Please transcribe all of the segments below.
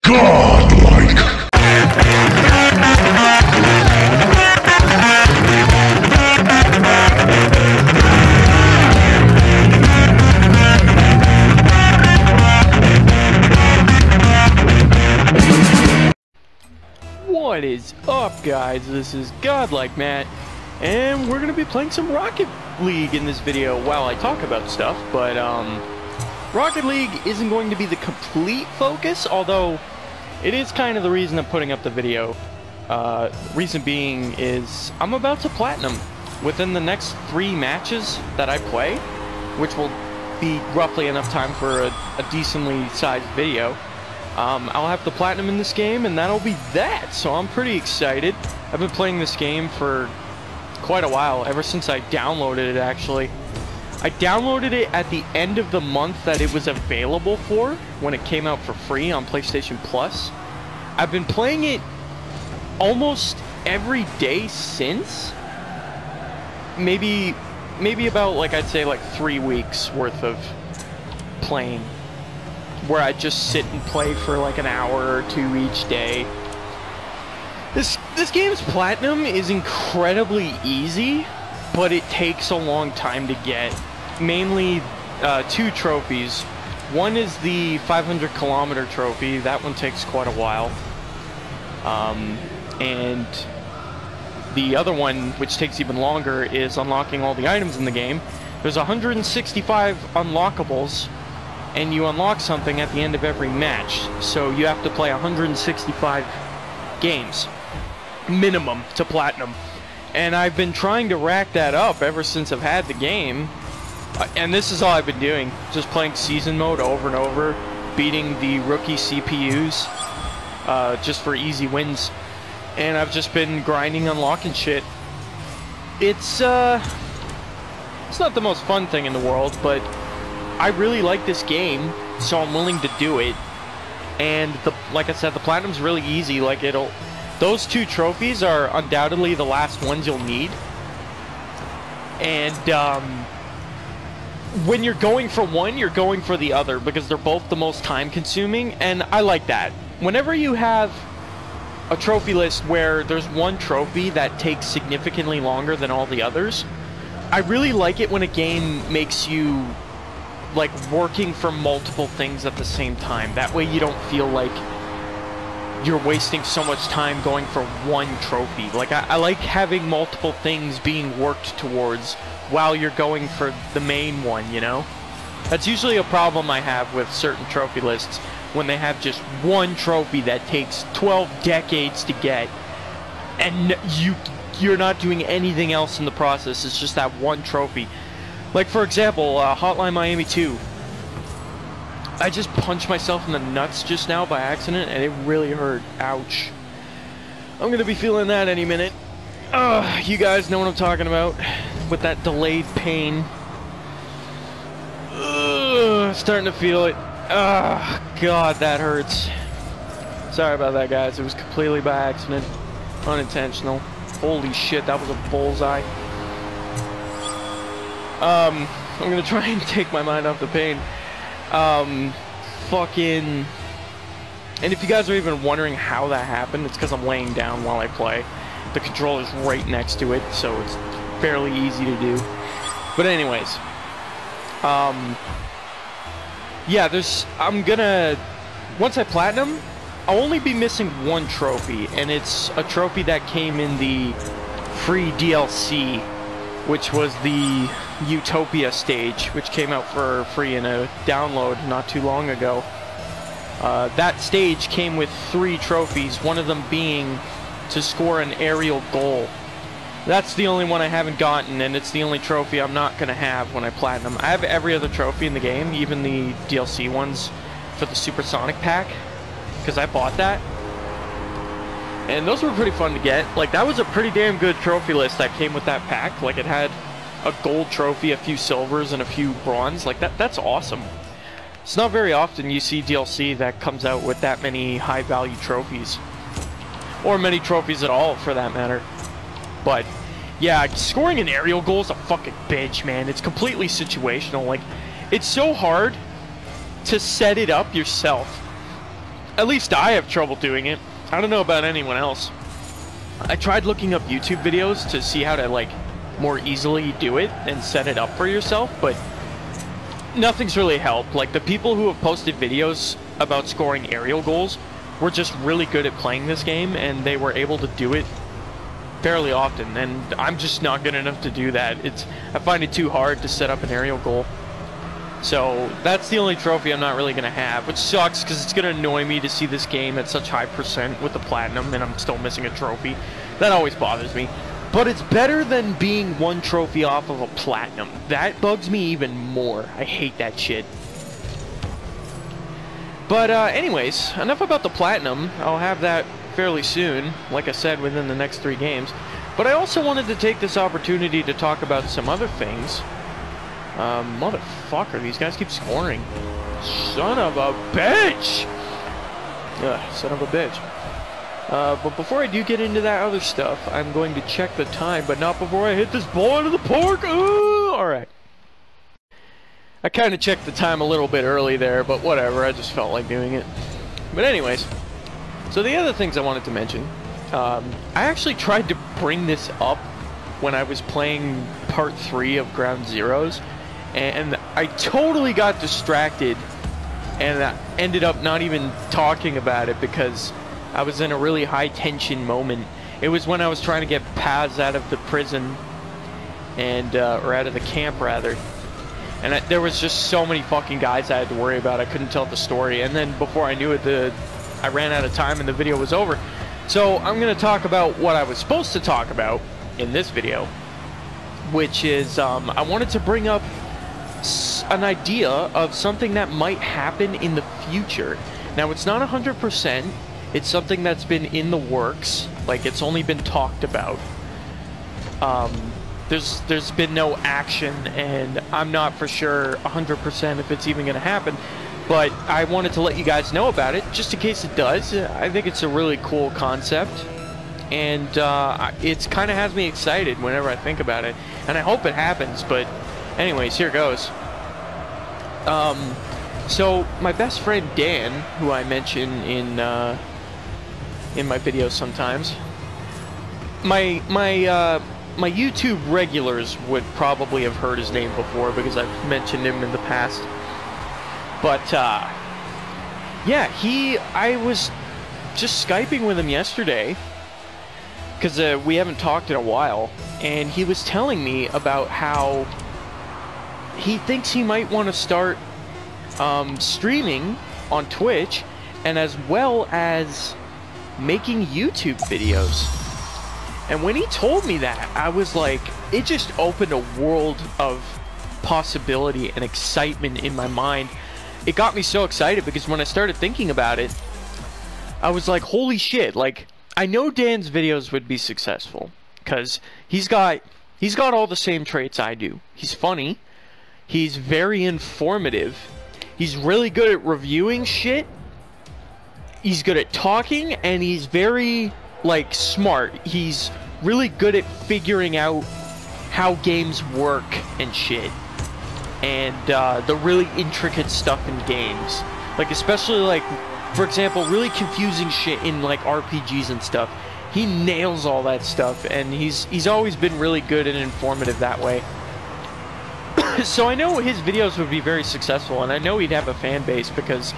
Godlike! What is up, guys? This is Gawdlikematt, and we're gonna be playing some Rocket League in this video while I talk about stuff, but Rocket League isn't going to be the complete focus, although it is kind of the reason I'm putting up the video. Reason being is I'm about to platinum within the next 3 matches that I play, which will be roughly enough time for a decently sized video. I'll have the platinum in this game, and that'll be that, so I'm pretty excited. I've been playing this game for quite a while, ever since I downloaded it, actually. I downloaded it at the end of the month that it was available for, when it came out for free on PlayStation Plus. I've been playing it almost every day since. Maybe about, like, I'd say, like 3 weeks worth of playing, where I just sit and play for like an hour or 2 each day. This game's platinum is incredibly easy, but it takes a long time to get. Mainly 2 trophies. One is the 500-kilometer trophy. That one takes quite a while. And the other one, which takes even longer, is unlocking all the items in the game. There's 165 unlockables, and you unlock something at the end of every match. So you have to play 165 games minimum to platinum. And I've been trying to rack that up ever since I've had the game. And this is all I've been doing. Just playing season mode over and over, beating the rookie CPUs just for easy wins. And I've just been grinding, unlocking shit. It's not the most fun thing in the world, but I really like this game, so I'm willing to do it. And like I said, the platinum's really easy. Like, those 2 trophies are undoubtedly the last ones you'll need. And when you're going for one, you're going for the other, because they're both the most time consuming, and I like that. Whenever you have a trophy list where there's one trophy that takes significantly longer than all the others, I really like it when a game makes you like working for multiple things at the same time. That way you don't feel like you're wasting so much time going for one trophy. Like, I like having multiple things being worked towards while you're going for the main one, you know? That's usually a problem I have with certain trophy lists, when they have just one trophy that takes 12 decades to get, and you're not doing anything else in the process. It's just that one trophy. Like, for example, Hotline Miami 2. I just punched myself in the nuts just now by accident, and it really hurt. Ouch. I'm gonna be feeling that any minute. You guys know what I'm talking about, with that delayed pain. Starting to feel it. God, that hurts. Sorry about that, guys. It was completely by accident. Unintentional. Holy shit, that was a bullseye. I'm gonna try and take my mind off the pain. Fucking... And if you guys are even wondering how that happened, it's because I'm laying down while I play. The controller's right next to it, so it's fairly easy to do. But anyways, yeah, I'm gonna, once I platinum, I'll only be missing one trophy, and it's a trophy that came in the free DLC, which was the Utopia stage, which came out for free in a download not too long ago. That stage came with 3 trophies, one of them being to score an aerial goal. That's the only one I haven't gotten, and it's the only trophy I'm not going to have when I platinum. I have every other trophy in the game, even the DLC ones for the Supersonic pack, because I bought that. And those were pretty fun to get. Like, that was a pretty damn good trophy list that came with that pack. Like, it had a gold trophy, a few silvers, and a few bronze. Like, that's awesome. It's not very often you see DLC that comes out with that many high-value trophies. Or many trophies at all, for that matter. But, yeah, scoring an aerial goal is a fucking bitch, man. It's completely situational. Like, it's so hard to set it up yourself. At least I have trouble doing it. I don't know about anyone else. I tried looking up YouTube videos to see how to, like, more easily do it and set it up for yourself, but nothing's really helped. Like, the people who have posted videos about scoring aerial goals were just really good at playing this game, and they were able to do it fairly often, and I'm just not good enough to do that. I find it too hard to set up an aerial goal. So that's the only trophy I'm not really going to have, which sucks because it's going to annoy me to see this game at such high percent with the platinum and I'm still missing a trophy. That always bothers me. But it's better than being one trophy off of a platinum. That bugs me even more. I hate that shit. But anyways, enough about the platinum. I'll have that fairly soon, like I said, within the next 3 games. But I also wanted to take this opportunity to talk about some other things. Motherfucker, these guys keep scoring. Son of a bitch! Ugh, son of a bitch. But before I do get into that other stuff, I'm going to check the time, but not before I hit this ball into the park! Ooh! Alright. I kind of checked the time a little bit early there, but whatever, I just felt like doing it. But anyways, so the other things I wanted to mention, I actually tried to bring this up when I was playing part 3 of Ground Zeroes, and I totally got distracted and I ended up not even talking about it because I was in a really high tension moment. It was when I was trying to get Paz out of the prison, and or out of the camp rather, and there was just so many fucking guys I had to worry about. I couldn't tell the story, and then before I knew it, I ran out of time and the video was over. So I'm going to talk about what I was supposed to talk about in this video, which is I wanted to bring up an idea of something that might happen in the future. Now, it's not 100%. It's something that's been in the works. Like, it's only been talked about. There's been no action, and I'm not for sure 100% if it's even going to happen. But I wanted to let you guys know about it, just in case it does. I think it's a really cool concept, and it's kind of has me excited whenever I think about it. And I hope it happens, but anyways, here goes. So my best friend Dan, who I mention in my videos sometimes, my YouTube regulars would probably have heard his name before because I've mentioned him in the past. But yeah, I was just Skyping with him yesterday because we haven't talked in a while, and he was telling me about how he thinks he might want to start streaming on Twitch, and as well as making YouTube videos. And when he told me that, I was like, it just opened a world of possibility and excitement in my mind. It got me so excited because when I started thinking about it, I was like, holy shit, like, I know Dan's videos would be successful because he's got all the same traits I do. He's funny, he's very informative, he's really good at reviewing shit, he's good at talking, and he's very, like, smart. He's really good at figuring out how games work and shit, and the really intricate stuff in games, like, especially, like, for example, really confusing shit in, like, RPGs and stuff. He nails all that stuff, and he's always been really good and informative that way. So I know his videos would be very successful, and I know he'd have a fan base because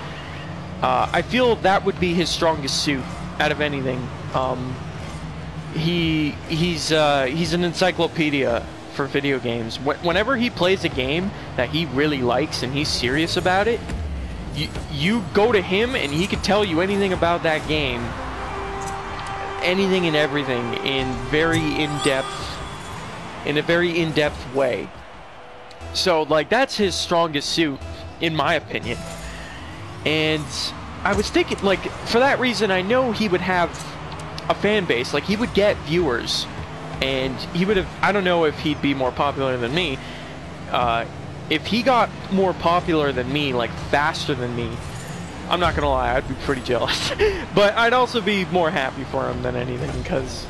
I feel that would be his strongest suit out of anything. He's an encyclopedia for video games. Whenever he plays a game that he really likes and he's serious about it, you go to him and he can tell you anything about that game, anything and everything in a very in-depth way. So, like, that's his strongest suit, in my opinion. And I was thinking, like, for that reason, I know he would have a fan base. Like, he would get viewers, and he would have, I don't know if he'd be more popular than me. If he got more popular than me, like, faster than me, I'm not gonna lie, I'd be pretty jealous. But I'd also be more happy for him than anything, because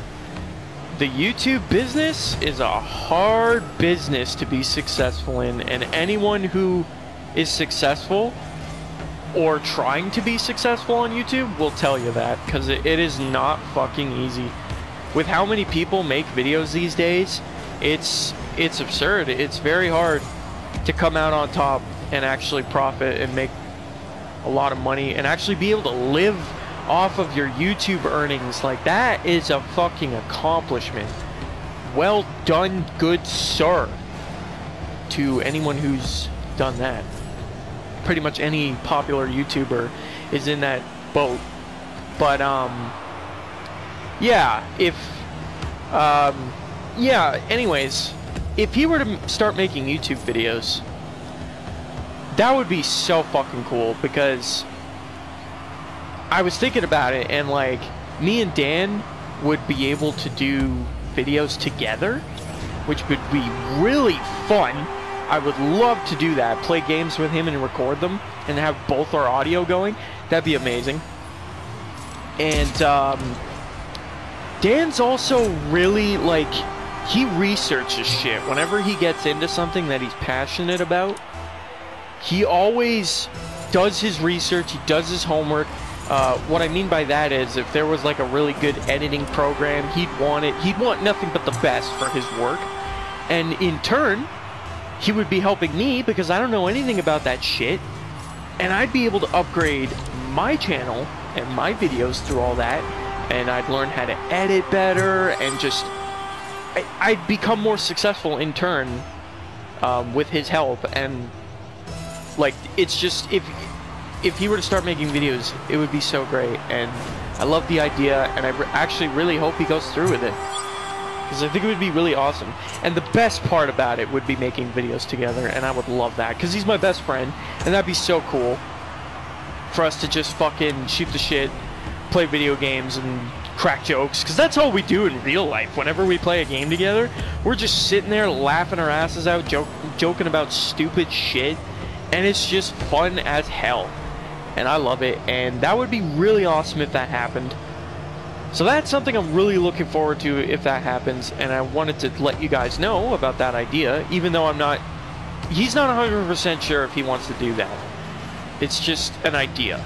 the YouTube business is a hard business to be successful in, and anyone who is successful or trying to be successful on YouTube will tell you that, because it is not fucking easy. With how many people make videos these days, it's absurd. It's very hard to come out on top and actually profit and make a lot of money and actually be able to live off of your YouTube earnings. Like, that is a fucking accomplishment. Well done, good sir, to anyone who's done that. Pretty much any popular YouTuber is in that boat. But yeah, anyways, if he were to start making YouTube videos, that would be so fucking cool, because I was thinking about it, and like, me and Dan would be able to do videos together, which would be really fun. I would love to do that, play games with him and record them and have both our audio going. That'd be amazing. And Dan's also really, like, he researches shit. Whenever he gets into something that he's passionate about, he always does his research, he does his homework. What I mean by that is, if there was like a really good editing program, he'd want nothing but the best for his work. And in turn, he would be helping me, because I don't know anything about that shit. And I'd be able to upgrade my channel and my videos through all that. And I'd learn how to edit better, and just, I'd become more successful in turn with his help. And like, it's just, if he were to start making videos, it would be so great. And I love the idea, and I actually really hope he goes through with it, because I think it would be really awesome. And the best part about it would be making videos together, and I would love that, because he's my best friend, and that'd be so cool for us to just fucking shoot the shit, play video games, and crack jokes, because that's all we do in real life. Whenever we play a game together, we're just sitting there laughing our asses out, joking about stupid shit, and it's just fun as hell. And I love it, and that would be really awesome if that happened. So that's something I'm really looking forward to if that happens, and I wanted to let you guys know about that idea, even though he's not 100% sure if he wants to do that. It's just an idea.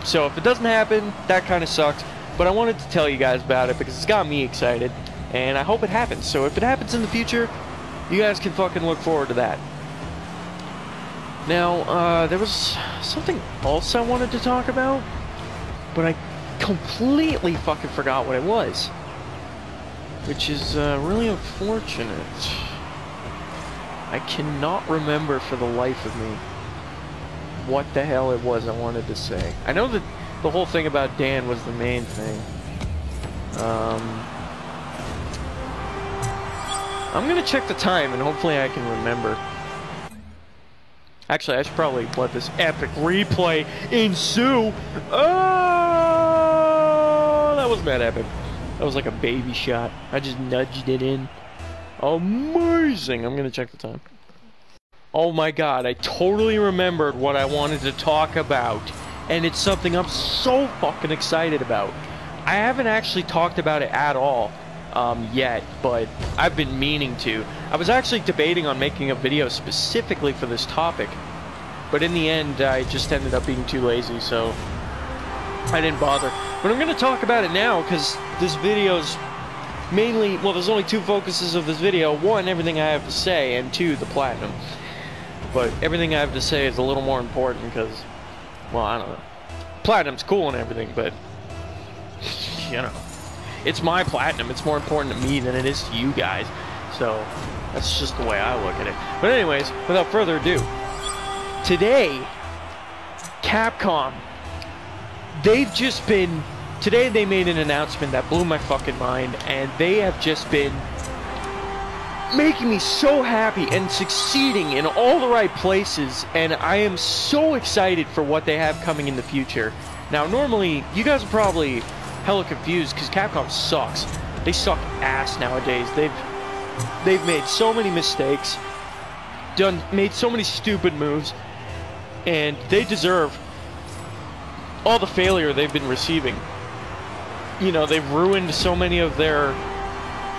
So if it doesn't happen, that kind of sucks, but I wanted to tell you guys about it because it's got me excited, and I hope it happens. So if it happens in the future, you guys can fucking look forward to that. Now, there was something else I wanted to talk about, but I completely fucking forgot what it was, which is really unfortunate. I cannot remember for the life of me what the hell it was I wanted to say. I know that the whole thing about Dan was the main thing. I'm gonna check the time, and hopefully I can remember. Actually, I should probably let this epic replay ensue. Oh, that wasn't that epic. That was like a baby shot. I just nudged it in. Amazing. I'm gonna check the time. Oh my god, I totally remembered what I wanted to talk about. And it's something I'm so fucking excited about. I haven't actually talked about it at all yet, but I've been meaning to. I was actually debating on making a video specifically for this topic, but in the end I just ended up being too lazy, so I didn't bother. But I'm going to talk about it now, because this video's mainly, well, there's only two focuses of this video. One, everything I have to say, and two, the platinum. But everything I have to say is a little more important because, well, I don't know. Platinum's cool and everything, but, you know, it's my platinum. It's more important to me than it is to you guys. So, that's just the way I look at it. But anyways, without further ado, today, Capcom, today they made an announcement that blew my fucking mind, and they have just been making me so happy and succeeding in all the right places, and I am so excited for what they have coming in the future. Now, normally, you guys are probably hella confused because Capcom sucks. They suck ass nowadays. They've made so many mistakes, made so many stupid moves, and they deserve all the failure they've been receiving. You know, they've ruined so many of their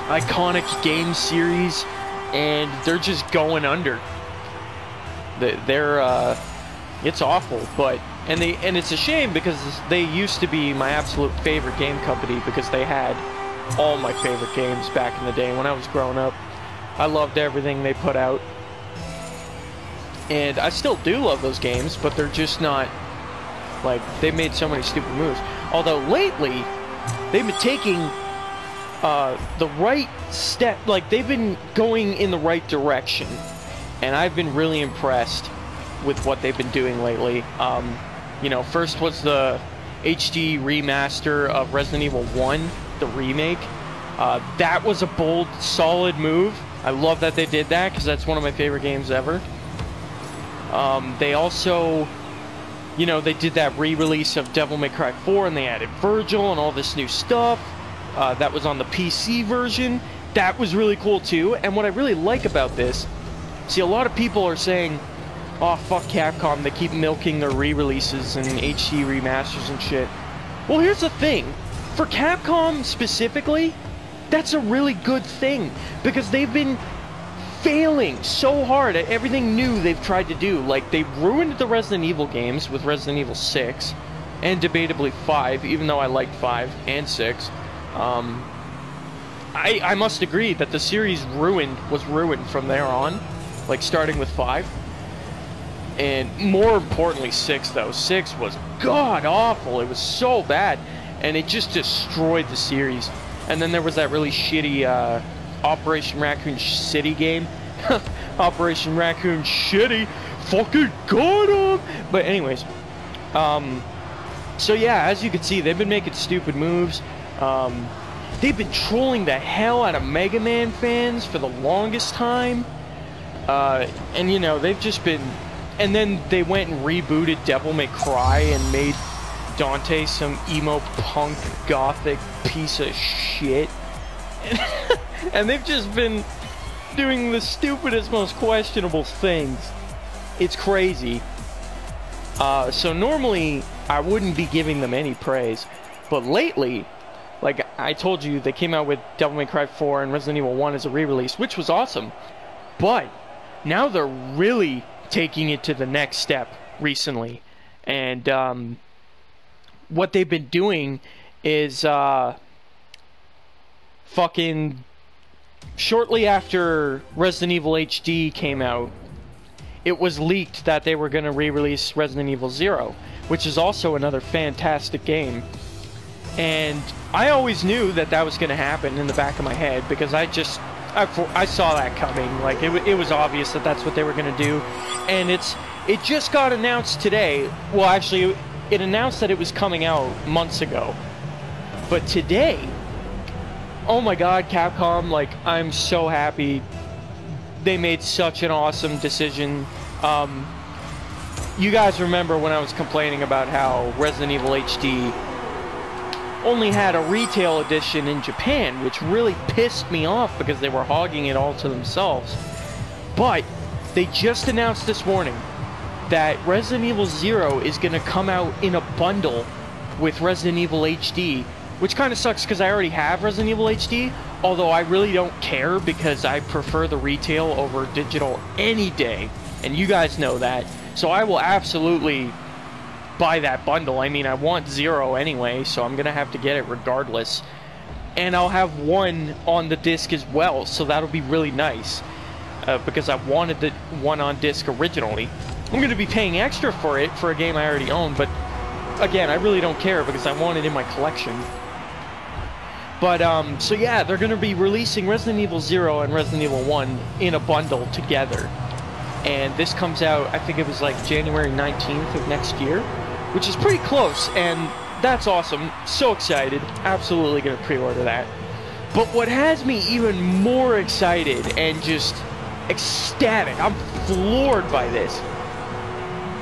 iconic game series, and they're just going under. It's awful, but And it's a shame because they used to be my absolute favorite game company because they had all my favorite games back in the day when I was growing up. I loved everything they put out. And I still do love those games, but they're just not, like, they made so many stupid moves. Although lately, they've been taking the right step, like, they've been going in the right direction. And I've been really impressed with what they've been doing lately. You know, first was the HD remaster of Resident Evil 1, the remake. That was a bold, solid move. I love that they did that, because that's one of my favorite games ever. They also, you know, they did that re-release of Devil May Cry 4, and they added Virgil and all this new stuff. That was on the PC version. That was really cool, too. And what I really like about this, see, a lot of people are saying, oh, fuck Capcom, they keep milking their re-releases and HD remasters and shit. Well, here's the thing. For Capcom specifically, that's a really good thing, because they've been failing so hard at everything new they've tried to do. Like, they ruined the Resident Evil games with Resident Evil 6, and debatably 5, even though I liked 5 and 6. I must agree that the series was ruined from there on, like starting with 5. And more importantly, 6, though. 6 was god-awful. It was so bad. And it just destroyed the series. And then there was that really shitty Operation Raccoon City game. Operation Raccoon Shitty. Fucking got him! But anyways. So yeah, as you can see, they've been making stupid moves. They've been trolling the hell out of Mega Man fans for the longest time. And you know, they've just been... And then they went and rebooted Devil May Cry and made Dante some emo punk gothic piece of shit. And they've just been doing the stupidest, most questionable things. It's crazy. So normally, I wouldn't be giving them any praise. But lately, like I told you, they came out with Devil May Cry 4 and Resident Evil 1 as a re-release, which was awesome. But now they're really taking it to the next step recently. And what they've been doing is fucking shortly after Resident Evil HD came out, it was leaked that they were going to re-release Resident Evil 0, which is also another fantastic game. And I always knew that that was going to happen in the back of my head, because I saw that coming. Like, it was obvious that that's what they were going to do. And it just got announced today. Well, actually, it announced that it was coming out months ago. But today, oh my god, Capcom, like, I'm so happy. They made such an awesome decision. You guys remember when I was complaining about how Resident Evil HD only had a retail edition in Japan, which really pissed me off because they were hogging it all to themselves. But they just announced this morning that Resident Evil 0 is going to come out in a bundle with Resident Evil HD, which kind of sucks because I already have Resident Evil HD, although I really don't care because I prefer the retail over digital any day, and you guys know that. So I will absolutely buy that bundle. I mean, I want 0 anyway, so I'm gonna have to get it regardless. And I'll have 1 on the disc as well, so that'll be really nice, because I wanted the 1 on disc originally. I'm gonna be paying extra for it for a game I already own, but again, I really don't care because I want it in my collection. But so yeah, they're gonna be releasing Resident Evil 0 and Resident Evil 1 in a bundle together. And this comes out, I think it was like January 19th of next year, which is pretty close, and that's awesome. So excited. Absolutely gonna pre-order that. But what has me even more excited and just ecstatic, I'm floored by this,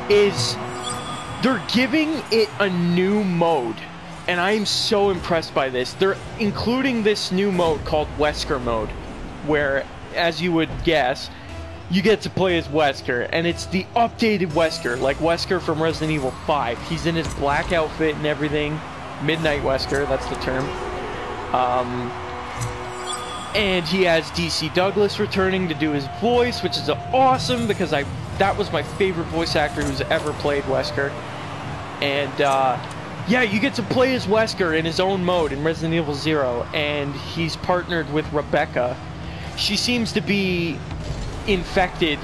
is they're giving it a new mode. And I am so impressed by this. They're including this new mode called Wesker mode, where, as you would guess, you get to play as Wesker, and it's the updated Wesker, like Wesker from Resident Evil 5. He's in his black outfit and everything. Midnight Wesker, that's the term. And he has DC Douglas returning to do his voice, which is awesome because that was my favorite voice actor who's ever played Wesker. And yeah, you get to play as Wesker in his own mode in Resident Evil 0, and he's partnered with Rebecca. She seems to be infected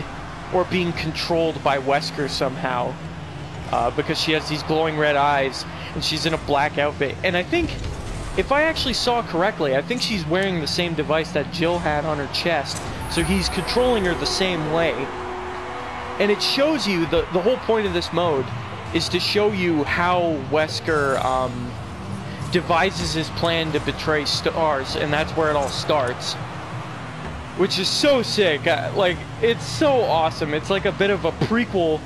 or being controlled by Wesker somehow, because she has these glowing red eyes, and she's in a black outfit. And I think, if I actually saw correctly, I think she's wearing the same device that Jill had on her chest, so he's controlling her the same way. And it shows you, the whole point of this mode is to show you how Wesker devises his plan to betray STARS, and that's where it all starts. Which is so sick. Like, it's so awesome. It's like a bit of a prequel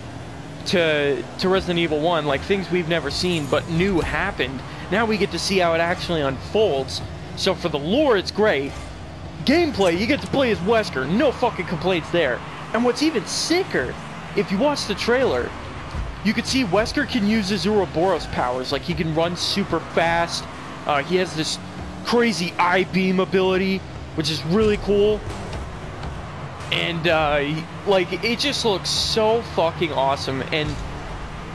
to Resident Evil 1, like things we've never seen but knew happened. Now we get to see how it actually unfolds. So for the lore, it's great. Gameplay, you get to play as Wesker. No fucking complaints there. And what's even sicker, if you watch the trailer, you can see Wesker can use his Ouroboros powers. Like, he can run super fast. He has this crazy eye beam ability, which is really cool. And, like, it just looks so fucking awesome. And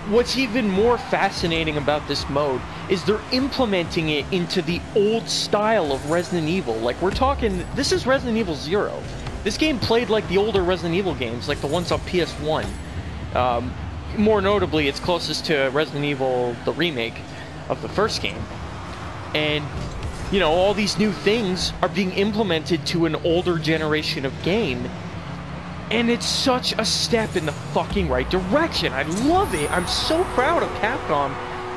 what's even more fascinating about this mode is they're implementing it into the old style of Resident Evil. Like, we're talking, this is Resident Evil 0. This game played like the older Resident Evil games, like the ones on PS1. More notably, it's closest to Resident Evil, the remake of the first game. And, you know, all these new things are being implemented to an older generation of game. And it's such a step in the fucking right direction. I love it. I'm so proud of Capcom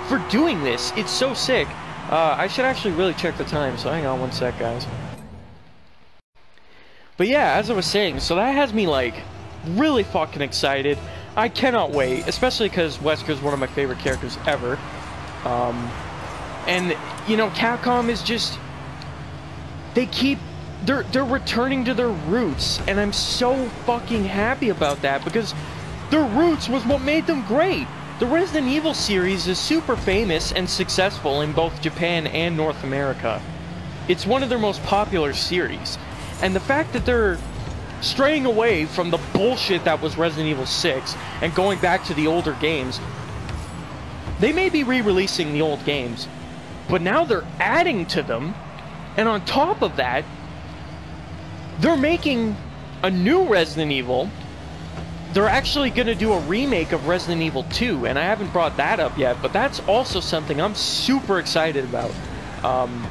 for doing this. It's so sick. I should actually really check the time, so hang on one sec, guys. But yeah, as I was saying, so that has me, like, really fucking excited. I cannot wait, especially because Wesker's one of my favorite characters ever. And, you know, Capcom is just... They're returning to their roots, and I'm so fucking happy about that, because their roots was what made them great. The Resident Evil series is super famous and successful in both Japan and North America. It's one of their most popular series. And the fact that they're straying away from the bullshit that was Resident Evil 6 and going back to the older games, they may be re-releasing the old games, but now they're adding to them, and on top of that, they're making a new Resident Evil. They're actually going to do a remake of Resident Evil 2, and I haven't brought that up yet, but that's also something I'm super excited about.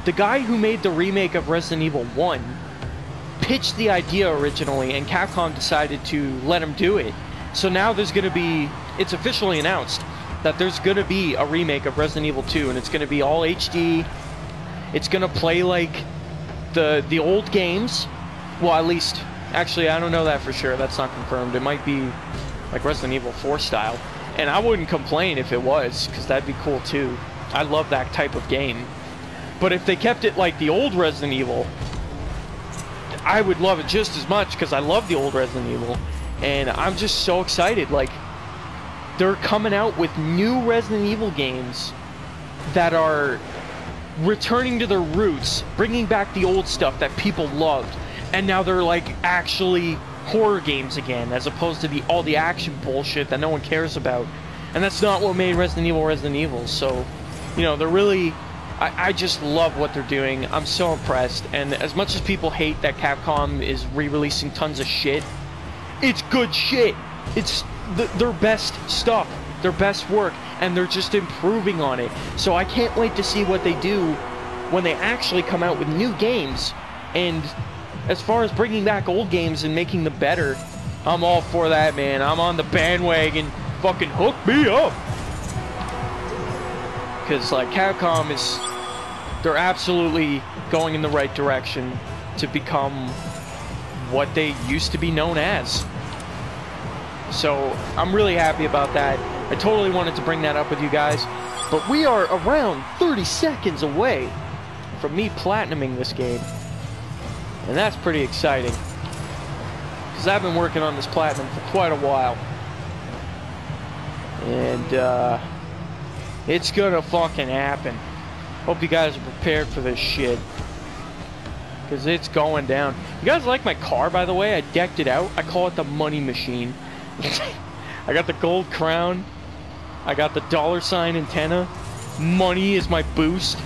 The guy who made the remake of Resident Evil 1 pitched the idea originally, and Capcom decided to let him do it. So now there's going to be, it's officially announced that there's going to be a remake of Resident Evil 2, and it's going to be all HD. It's going to play like the old games. Well, at least, actually, I don't know that for sure. That's not confirmed. It might be like Resident Evil 4 style. And I wouldn't complain if it was, because that'd be cool too. I love that type of game. But if they kept it like the old Resident Evil, I would love it just as much, because I love the old Resident Evil. And I'm just so excited. Like, they're coming out with new Resident Evil games that are returning to their roots, bringing back the old stuff that people loved. And now they're like actually horror games again, as opposed to all the action bullshit that no one cares about. And that's not what made Resident Evil. So, you know, they're really... I just love what they're doing. I'm so impressed. And as much as people hate that Capcom is re-releasing tons of shit, it's good shit. It's their best stuff, their best work, and they're just improving on it. So I can't wait to see what they do when they actually come out with new games. And as far as bringing back old games and making them better, I'm all for that, man. I'm on the bandwagon. Fucking hook me up. Because, like, Capcom is... They're absolutely going in the right direction to become what they used to be known as. So, I'm really happy about that. I totally wanted to bring that up with you guys. But we are around 30 seconds away from me platinuming this game. And that's pretty exciting. Because I've been working on this platinum for quite a while. And, it's gonna fucking happen. Hope you guys are prepared for this shit. Because it's going down. You guys like my car, by the way? I decked it out. I call it the money machine. I got the gold crown. I got the $sign antenna. Money is my boost.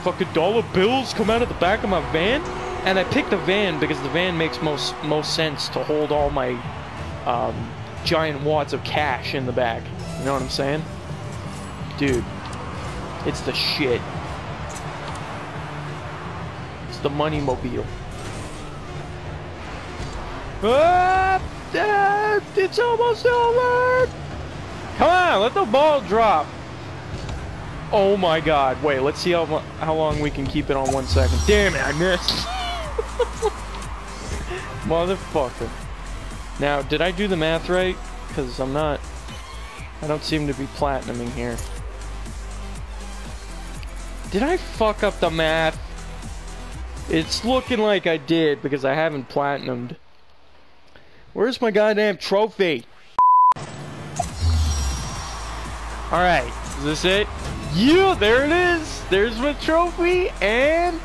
Fucking dollar bills come out of the back of my van. And I picked the van because the van makes most sense to hold all my giant wads of cash in the back. You know what I'm saying? Dude, it's the shit. It's the money mobile. It's almost over! Come on, let the ball drop. Oh my god. Wait, let's see how long we can keep it on 1 second. Damn it, I missed. Motherfucker. Now, did I do the math right? Because I don't seem to be platinuming here. Did I fuck up the math? It's looking like I did because I haven't platinumed. Where's my goddamn trophy? Alright, is this it? Yeah, there it is! There's my trophy, and...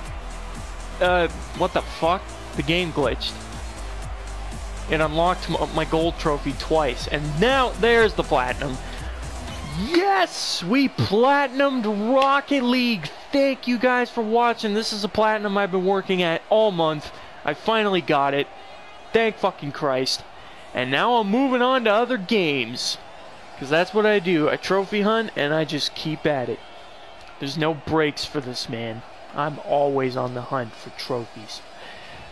what the fuck? The game glitched. It unlocked my gold trophy twice, and now there's the platinum. Yes! We platinumed Rocket League! Thank you guys for watching. This is a platinum I've been working at all month. I finally got it. Thank fucking Christ. And now I'm moving on to other games. Because that's what I do. I trophy hunt and I just keep at it. There's no breaks for this, man. I'm always on the hunt for trophies.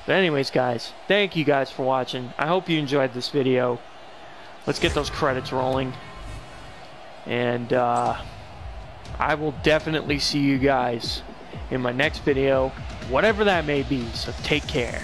But anyways, guys, thank you guys for watching. I hope you enjoyed this video. Let's get those credits rolling. And I will definitely see you guys in my next video, whatever that may be. So take care.